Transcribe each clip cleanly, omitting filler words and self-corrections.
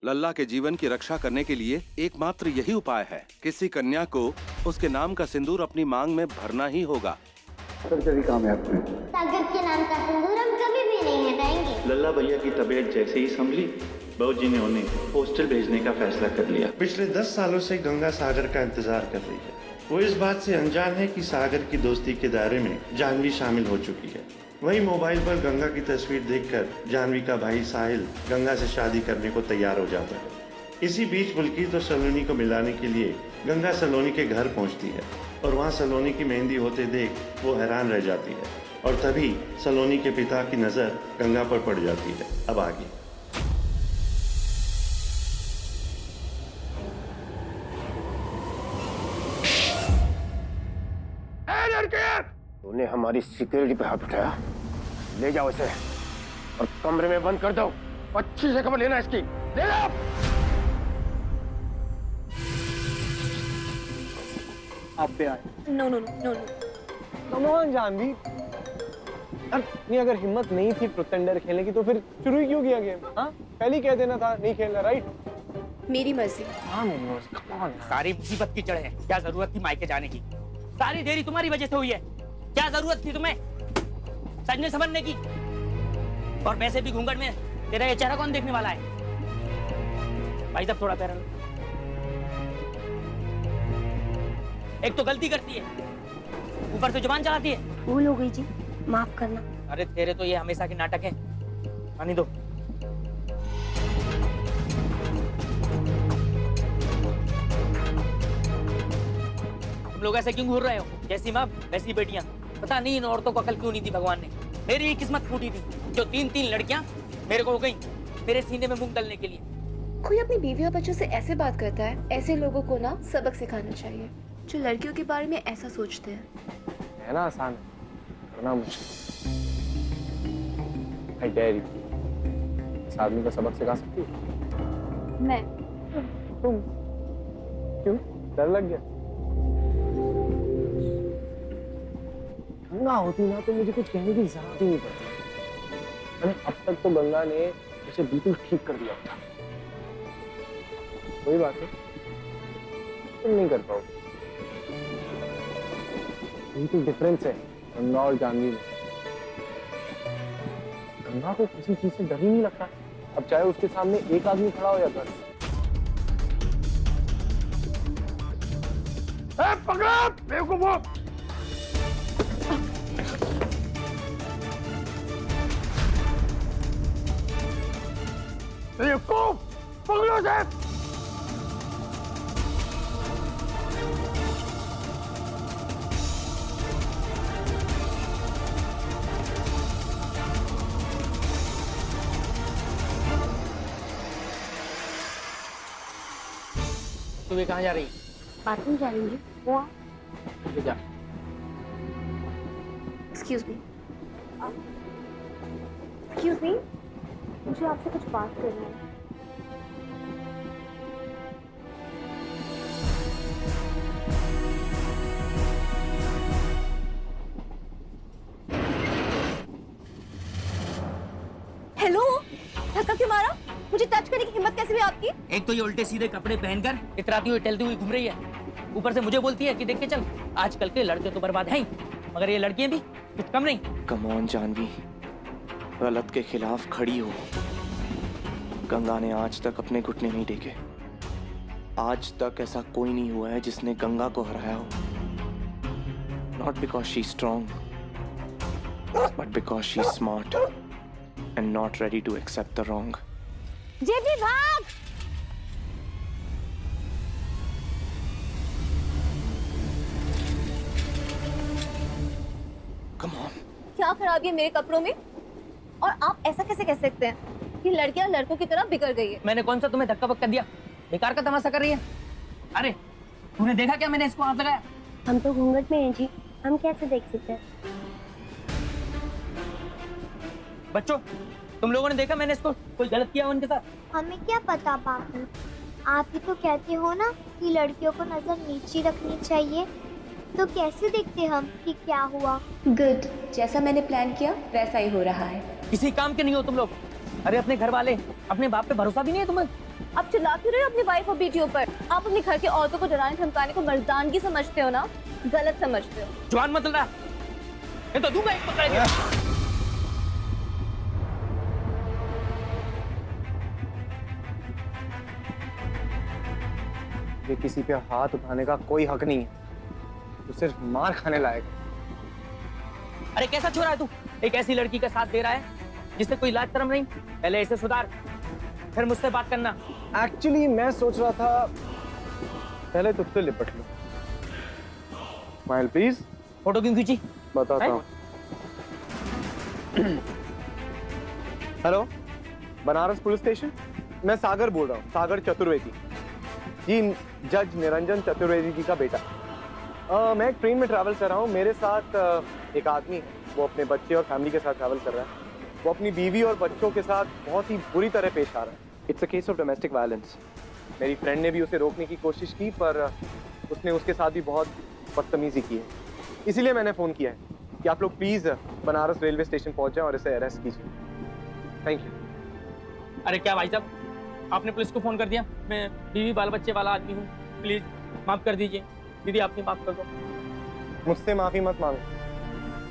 लल्ला के जीवन की रक्षा करने के लिए एकमात्र यही उपाय है। किसी कन्या को उसके नाम का सिंदूर अपनी मांग में भरना ही होगा। सर्जरी कामयाब हुई। सागर के नाम का सिंदूर हम कभी भी नहीं हटाएंगे। लल्ला भैया की तबीयत जैसे ही संभली, बाबूजी ने उन्हें हॉस्टल भेजने का फैसला कर लिया। पिछले 10 सालों से गंगा सागर का इंतजार कर रही है। वो इस बात से अनजान है कि सागर की दोस्ती के दायरे में जानवी शामिल हो चुकी है। वही मोबाइल पर गंगा की तस्वीर देखकर जानवी का भाई साहिल गंगा से शादी करने को तैयार हो जाता है। इसी बीच बुल्कित और सलोनी को मिलाने के लिए गंगा सलोनी के घर पहुंचती है और वहां सलोनी की मेहंदी होते देख वो हैरान रह जाती है और तभी सलोनी के पिता की नजर गंगा पर पड़ जाती है। अब आगे तूने हमारी सिक्योरिटी पे हाथ उठाया, ले जाओ इसे और कमरे में बंद कर दो। अच्छी से खबर लेना इसकी, ले जाओ। आप पे आए। No no no no no. Come on Janhvi, नहीं अगर हिम्मत नहीं थी प्रिटेंडर खेलने की तो फिर शुरू ही क्यों किया गेम? हाँ, पहले ही कह देना था नहीं खेलना, राइट? मेरी मर्जी। हाँ मेरी मर्जी। Come on. सारी मुसीबत की जड़ है। क्या जरूरत थी मायके जाने की? सारी देरी तुम्हारी वजह से हुई है। क्या जरूरत थी तुम्हें सजने संवरने की? और वैसे भी घूंघट में तेरा ये चेहरा कौन देखने वाला है? भाई साहब थोड़ा पैर हिलाओ। एक तो गलती करती है, ऊपर से जुबान चलाती है। भूल हो गई जी, माफ करना। अरे तेरे तो ये हमेशा के नाटक है। पानी दो। तुम लोग ऐसे क्यों घूर रहे हो? जैसी माँ वैसी बेटियां। पता नहीं इन औरतों को अकल क्यों नहीं दी भगवान ने। मेरी ही किस्मत फूटी थी जो 3-3 लड़कियां मेरे को हो गई मेरे सीने में मूंग दलने के लिए। कोई अपनी बीवी और बच्चों से ऐसे बात करता है, ऐसे लोगों को ना सबक सिखाना चाहिए जो लड़कियों के बारे में ऐसा सोचते हैं। है ना आसान, करना मुश्किल। I dare you। इस आदमी को सबक सिखा सकती है? मैं। तुम? क्यों? डर लग गया? गंगा होती ना तो मुझे कुछ कहने की जरूरत ही नहीं पड़ती। अरे अब तक तो गंगा ने उसे बिल्कुल ठीक कर दिया था। कोई बात नहीं, तुम नहीं कर पाओ। बिल्कुल डिफरेंस है गंगा और जानवी में। गंगा को किसी चीज से डर ही नहीं लगता। अब चाहे उसके सामने एक आदमी खड़ा हो या 10। पकड़ बेवकूफो। बेवकूफ, पकड़ो से। तू ये कहाँ जा रही है? बाथरूम जा रही है वो। जा। Excuse me. एक्सक्यूज मी, मुझे आपसे कुछ बात करनी है। हेलो, धक्का क्यों मारा? मुझे टच करने की हिम्मत कैसे हुई आपकी? एक तो ये उल्टे सीधे कपड़े पहनकर इतराती हुई टहलती हुई घूम रही है, ऊपर से मुझे बोलती है कि देख के चल। आजकल के लड़के तो बर्बाद हैं ही, मगर ये लड़कियां भी कुछ कम नहीं। कम ऑन जानवी, गलत के खिलाफ खड़ी हो। गंगा ने आज तक अपने घुटने नहीं टेके। आज तक ऐसा कोई नहीं हुआ है जिसने गंगा को हराया हो। Not because she strong, but because she smart and not ready to accept the wrong. जेबी भाग। Come on. क्या खराबी है मेरे कपड़ों में? और आप ऐसा कैसे कह सकते हैं कि लड़कियां लड़कों की तरह बिगड़ गई है? मैंने कौन सा तुम्हें धक्का बक्का दिया? बेकार का तमाशा कर रही है। अरे तूने देखा क्या मैंने इसको हाथ लगाया? हम तो घूंघट में हैं जी, हम कैसे देख सकते हैं? बच्चों, तुम लोगों ने देखा मैंने इसको कोई गलत किया उनके साथ? हमें क्या पता बापू, आप ही तो कहते हो ना कि लड़कियों को नजर नीचे रखनी चाहिए, तो कैसे देखते हम कि क्या हुआ? गुड, जैसा मैंने प्लान किया वैसा ही हो रहा है। किसी काम के नहीं हो तुम लोग। अरे अपने घर वाले, अपने बाप पे भरोसा भी नहीं है तुम्हें? आप चिल्ला क्यों रहे हो अपनी वाइफ और बेटियों पर? आप अपने घर की औरतों को डराने धमकाने को मर्दानगी समझते हो ना? गलत समझते हो। जवान मत लड़ा, नहीं तो दूंगा एक पकड़ के। ये किसी पे हाथ उठाने का कोई हक नहीं है, तो सिर्फ मार खाने लायक है। अरे कैसा छोरा है तू? एक ऐसी लड़की का साथ दे रहा है जिससे कोई लाज शर्म नहीं। पहले ऐसे सुधार, फिर मुझसे बात करना। एक्चुअली मैं सोच रहा था पहले तुझसे लिपट लो। Smile please. फोटो क्यों खींची? बताता हूँ। Hello, Banaras police station. मैं सागर बोल रहा हूँ, सागर चतुर्वेदी जी, जज निरंजन चतुर्वेदी जी का बेटा। मैं एक ट्रेन में ट्रैवल कर रहा हूँ। मेरे साथ एक आदमी है, वो अपने बच्चे और फैमिली के साथ ट्रैवल कर रहा है। वो अपनी बीवी और बच्चों के साथ बहुत ही बुरी तरह पेश आ रहा है। It's a case of domestic violence. मेरी फ्रेंड ने भी उसे रोकने की कोशिश की, पर उसने उसके साथ भी बहुत बदतमीजी की है। इसीलिए मैंने फ़ोन किया है कि आप लोग प्लीज़ बनारस रेलवे स्टेशन पहुँच जाएं और इसे अरेस्ट कीजिए। Thank you. अरे क्या भाई साहब, आपने पुलिस को फोन कर दिया? मैं बीवी बाल बच्चे वाला आदमी हूँ, प्लीज माफ कर दीजिए। दीदी आपने माफ कर दो। मुझसे माफ़ी मत मांगो।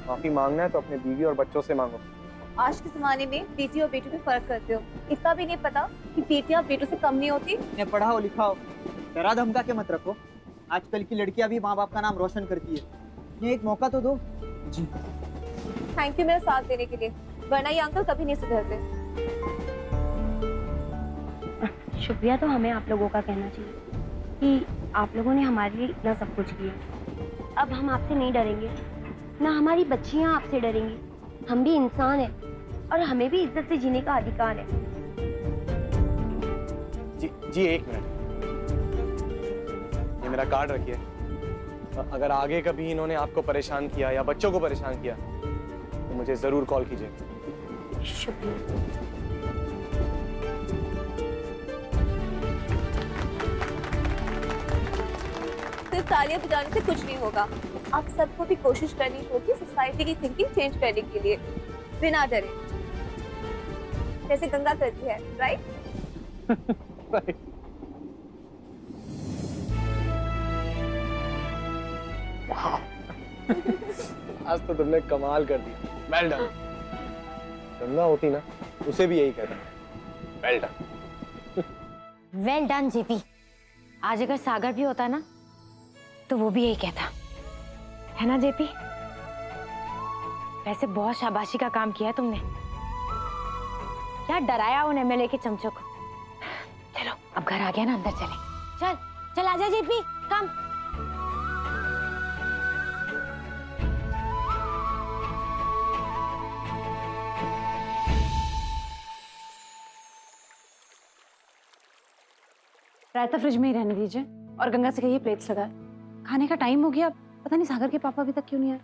माफ़ी मांगना है तो अपने बीवी और बच्चों से मांगो। आज के जमाने में बेटी और बेटों में फर्क करते हो। इतना भी नहीं पता कि बेटियां बेटों से कम नहीं होती। पढ़ा हो लिखा हो, डरा धमका के मत रखो। आजकल की लड़कियां भी माँ बाप का नाम रोशन करती है। ये एक मौका तो दो। जी थैंक यू मेरा साथ देने के लिए, वरना ये अंकल कभी नहीं सुधरते। शुक्रिया तो हमें आप लोगों का कहना चाहिए कि आप लोगों ने हमारे लिए इतना सब कुछ किया। अब हम आपसे नहीं डरेंगे, ना हमारी बच्चियां आपसे डरेंगी। हम भी इंसान हैं और हमें भी इज्जत से जीने का अधिकार है। जी एक मिनट, ये मेरा कार्ड रखिए। अगर आगे कभी इन्होंने आपको परेशान किया या बच्चों को परेशान किया तो मुझे जरूर कॉल कीजिए। शुक्रिया। सिर्फ तालियां बजाने से कुछ नहीं होगा। आप सबको भी कोशिश करनी होगी सोसाइटी की थिंकिंग चेंज करने के लिए, बिना डरे, जैसे गंगा करती है। राइट? आज तो तुमने कमाल कर दी। Well done. गंगा होती ना, उसे भी यही कहता। Well done. Well done JP. आज अगर सागर भी होता ना तो वो भी यही कहता, है ना जेपी? वैसे बहुत शाबाशी का काम किया है तुमने। क्या डराया उन एमएलए के चमचों को। चलो अब घर आ गया ना, अंदर चले। चल चल आजा जेपी, कम। रायता फ्रिज में ही रहने दीजिए और गंगा से कहिए प्लेट्स लगाए। खाने का टाइम हो गया, पता नहीं सागर के पापा अभी तक क्यों नहीं आए।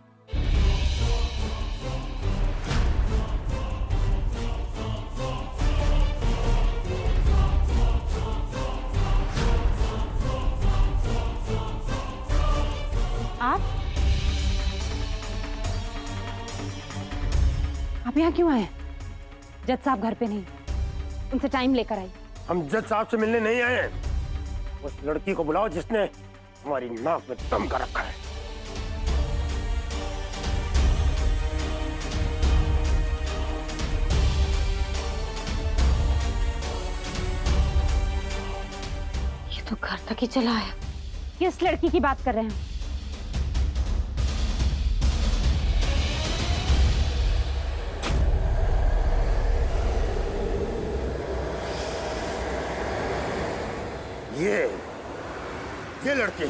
आप यहाँ क्यों आए? जज साहब घर पे नहीं, उनसे टाइम लेकर आई। हम जज साहब से मिलने नहीं आए हैं। उस लड़की को बुलाओ जिसने हमारी नाक में दम कर रखा है। ये तो घर तक ही चला आया। किस लड़की की बात कर रहे हैं? ये लड़की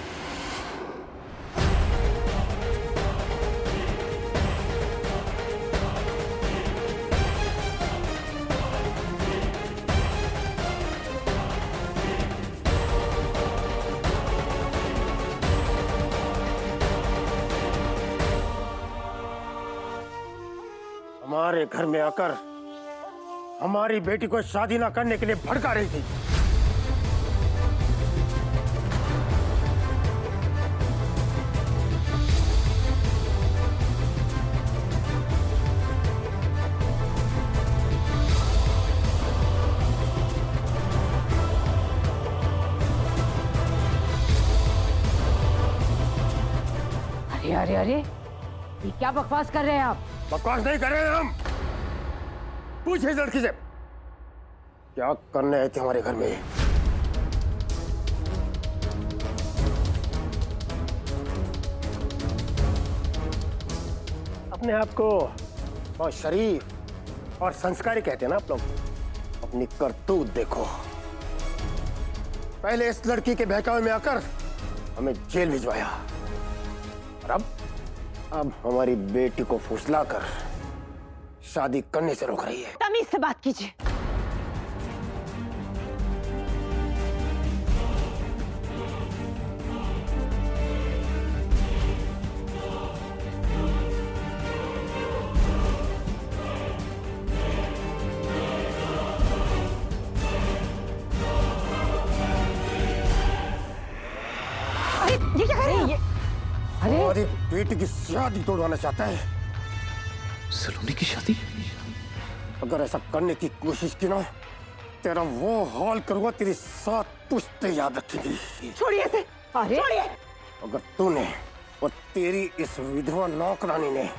हमारे घर में आकर हमारी बेटी को शादी ना करने के लिए भड़का रही थी। अरे अरे अरे, ये क्या बकवास कर रहे हैं आप? बकवास नहीं कर रहे हैं हम। पूछे इस लड़की से क्या करने आए थे हमारे घर में। अपने आप को बहुत शरीफ और संस्कारी कहते हैं ना आप लोग। अपनी करतूत देखो। पहले इस लड़की के बहकावे में आकर हमें जेल भिजवाया और अब हमारी बेटी को फुसलाकर शादी करने से रोक रही है। तमीज से बात कीजिए। ये क्या कर रहे हैं? ये अरे हमारी बेटी की शादी तोड़वाना चाहता है। सलोनी की शादी? अगर ऐसा करने की कोशिश की ना, तेरा वो हाल करूंगा तेरी 7 पुश्तें याद रखेगी। छोड़िए इसे। अरे छोड़िए। अगर तूने और तेरी इस विधवा नौकरानी ने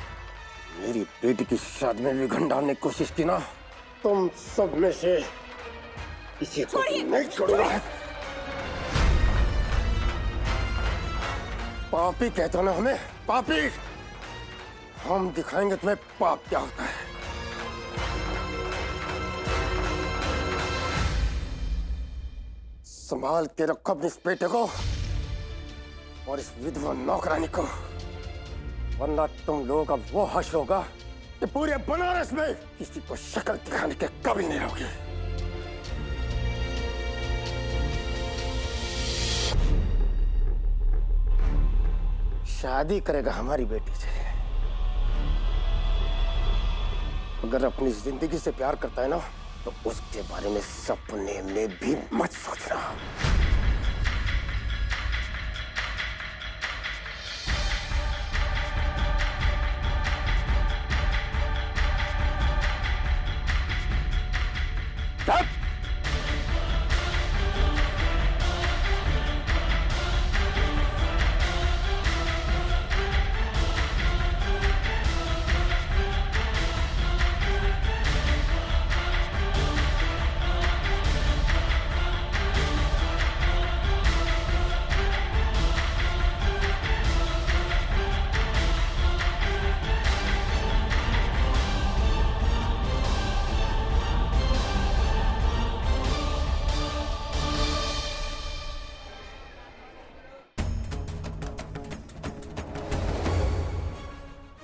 मेरी बेटी की शादी में विघन डालने की कोशिश की ना, तुम सब में से किसी को नहीं छोड़ूंगा। पापी कहते हो ना हमें, पापी। हम दिखाएंगे तुम्हें पाप क्या होता है। संभाल के रखो अपने इस बेटे को और इस विधवा नौकरानी को, वरना तुम लोगों का वो हश्र होगा कि पूरे बनारस में किसी को शक्ल दिखाने के काबिल नहीं रहोगे। शादी करेगा हमारी बेटी से। अगर अपनी जिंदगी से प्यार करता है ना, तो उसके बारे में सपने में भी मत सोचना।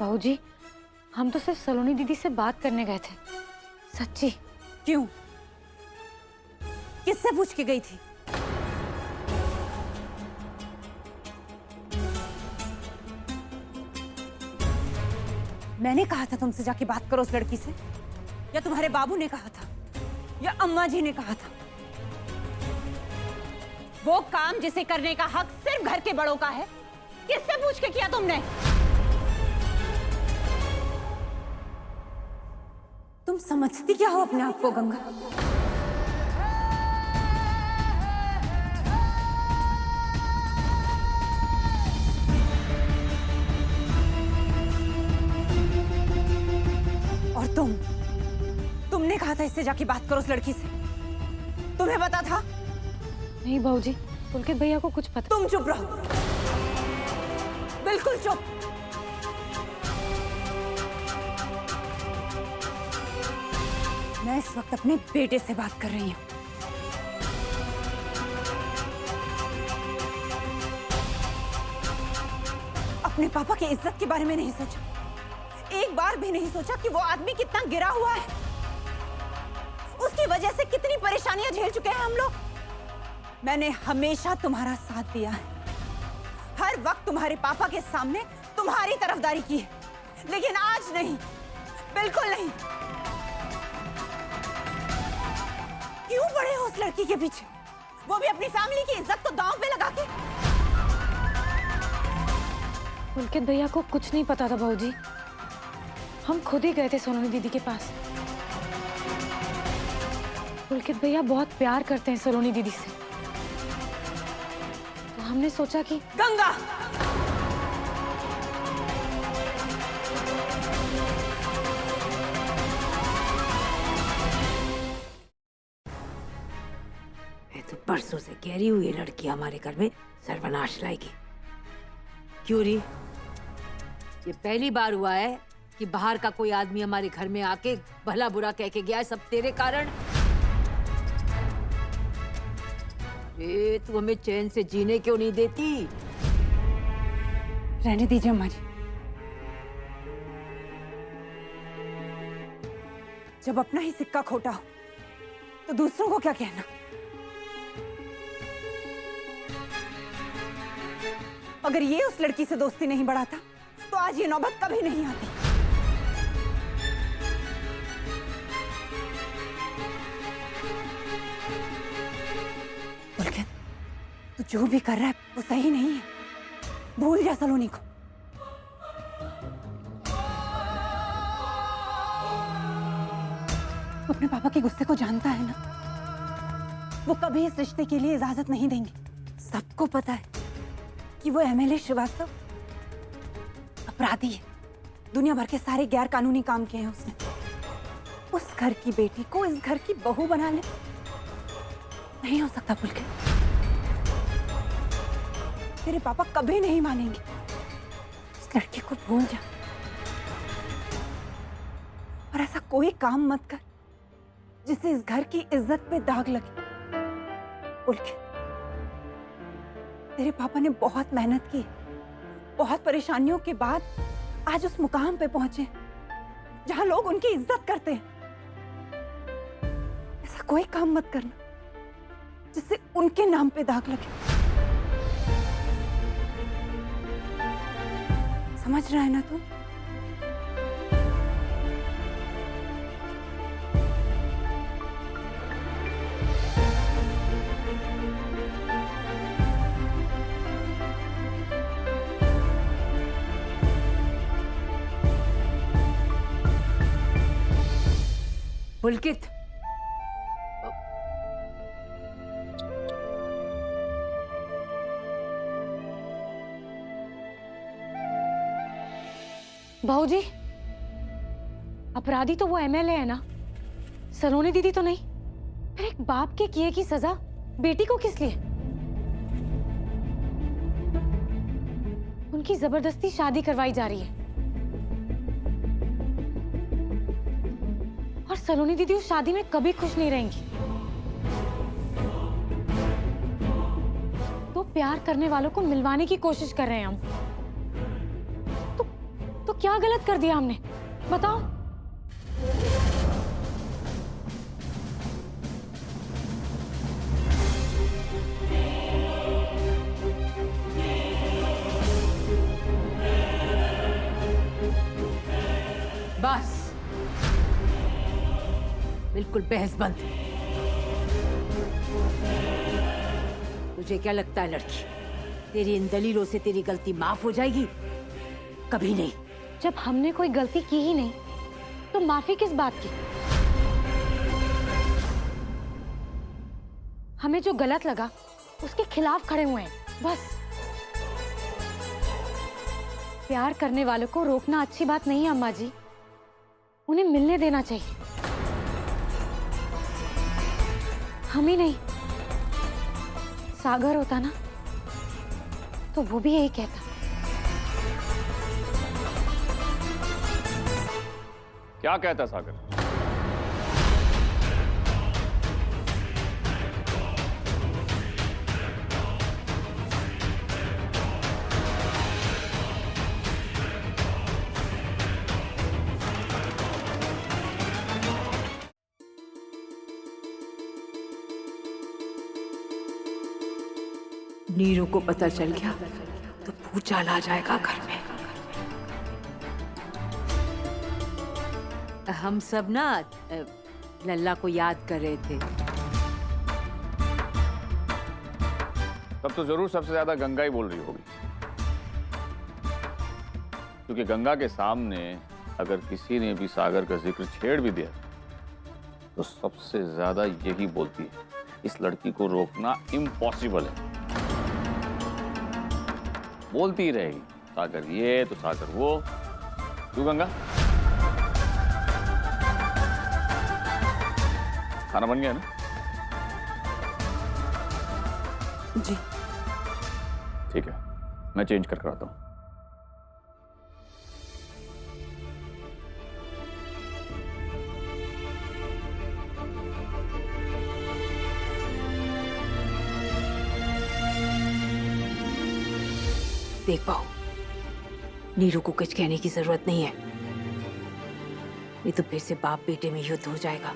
बाबूजी, हम तो सिर्फ सलोनी दीदी से बात करने गए थे। सच्ची? क्यों? किससे पूछ के गई थी? मैंने कहा था तुमसे जाके बात करो उस लड़की से, या तुम्हारे बाबू ने कहा था, या अम्मा जी ने कहा था? वो काम जिसे करने का हक सिर्फ घर के बड़ों का है, किससे पूछ के किया तुमने? तुम समझती क्या हो अपने आप को गंगा? और तुमने कहा था इससे जाके बात करो उस लड़की से। तुम्हें पता था? नहीं बाबूजी, पुलकित भैया को कुछ पता। तुम चुप रहो, बिल्कुल चुप। मैं इस वक्त अपने बेटे से बात कर रही हूँ। अपने पापा की इज्जत के बारे में नहीं सोचा, एक बार भी नहीं सोचा कि वो आदमी कितना गिरा हुआ है, उसकी वजह से कितनी परेशानियां झेल चुके हैं हम लोग। मैंने हमेशा तुम्हारा साथ दिया है, हर वक्त तुम्हारे पापा के सामने तुम्हारी तरफदारी की है, लेकिन आज नहीं, बिल्कुल नहीं। क्यों पड़े हो उस लड़की के पीछे, वो भी अपनी फैमिली की इज्जत को दांव पे लगा के? पुलकित भैया को कुछ नहीं पता था भाऊजी, हम खुद ही गए थे सलोनी दीदी के पास। पुलकित भैया बहुत प्यार करते हैं सलोनी दीदी से, तो हमने सोचा कि गंगा, मैं तो परसों से कह रही हूँ ये लड़की हमारे घर में सर्वनाश लाएगी। क्यों री? ये पहली बार हुआ है कि बाहर का कोई आदमी हमारे घर में आके भला बुरा कह के गया है, सब तेरे कारण। तू हमें चैन से जीने क्यों नहीं देती? रहने दीजिए अम्मा जी। जब अपना ही सिक्का खोटा हो तो दूसरों को क्या कहना। अगर ये उस लड़की से दोस्ती नहीं बढ़ाता तो आज ये नौबत कभी नहीं आती। पुलकित, तू जो भी कर रहा है वो सही नहीं है। भूल जा सलोनी को। तू अपने पापा के गुस्से को जानता है ना। वो कभी इस रिश्ते के लिए इजाजत नहीं देंगे। सबको पता है कि वो एमएलए श्रीवास्तव अपराधी है। दुनिया भर के सारे गैर कानूनी काम किए हैं उसने। उस घर की बेटी को इस घर की बहू बना ले, नहीं हो सकता पुलकित। तेरे पापा कभी नहीं मानेंगे। उस लड़की को भूल जा और ऐसा कोई काम मत कर जिससे इस घर की इज्जत पे दाग लगे। पुलकित, तेरे पापा ने बहुत मेहनत की, बहुत परेशानियों के बाद आज उस मुकाम पे पहुंचे जहां लोग उनकी इज्जत करते हैं। ऐसा कोई काम मत करना जिससे उनके नाम पे दाग लगे। समझ रहा है ना तू? पुलकित, भाऊजी, अपराधी तो वो एमएलए है ना, सलोनी दीदी तो नहीं। फिर एक बाप के किए की सजा बेटी को किस लिए? उनकी जबरदस्ती शादी करवाई जा रही है और सलोनी दीदी उस शादी में कभी खुश नहीं रहेंगी। तो प्यार करने वालों को मिलवाने की कोशिश कर रहे हैं हम। तो क्या गलत कर दिया हमने, बताओ? बस, बिल्कुल बहस बंद। तुझे क्या लगता है लड़की, तेरी इन दलीलों से तेरी गलती माफ हो जाएगी? कभी नहीं। जब हमने कोई गलती की ही नहीं तो माफी किस बात की? हमें जो गलत लगा उसके खिलाफ खड़े हुए हैं, बस। प्यार करने वालों को रोकना अच्छी बात नहीं है अम्मा जी, उन्हें मिलने देना चाहिए। हम ही नहीं, सागर होता ना तो वो भी यही कहता। क्या कहता सागर? नीरू को पता चल गया तो भूचाल आ जाएगा घर में। हम सब ना लल्ला को याद कर रहे थे। तब तो जरूर सबसे ज्यादा गंगा ही बोल रही होगी, क्योंकि गंगा के सामने अगर किसी ने भी सागर का जिक्र छेड़ भी दिया तो सबसे ज्यादा यही बोलती है, इस लड़की को रोकना इम्पॉसिबल है। बोलती ही रहेगी, सागर ये तो सागर वो। क्यों गंगा? खाना बन गया ना? जी ठीक है, मैं चेंज कर आता हूँ। देख पाओ, नीरू को कुछ कहने की जरूरत नहीं है, ये तो फिर से बाप बेटे में युद्ध हो जाएगा।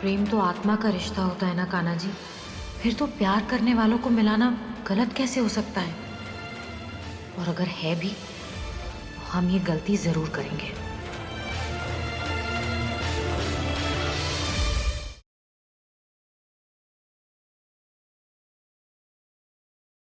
प्रेम तो आत्मा का रिश्ता होता है ना कान्हा जी, फिर तो प्यार करने वालों को मिलाना गलत कैसे हो सकता है? और अगर है भी तो हम ये गलती जरूर करेंगे।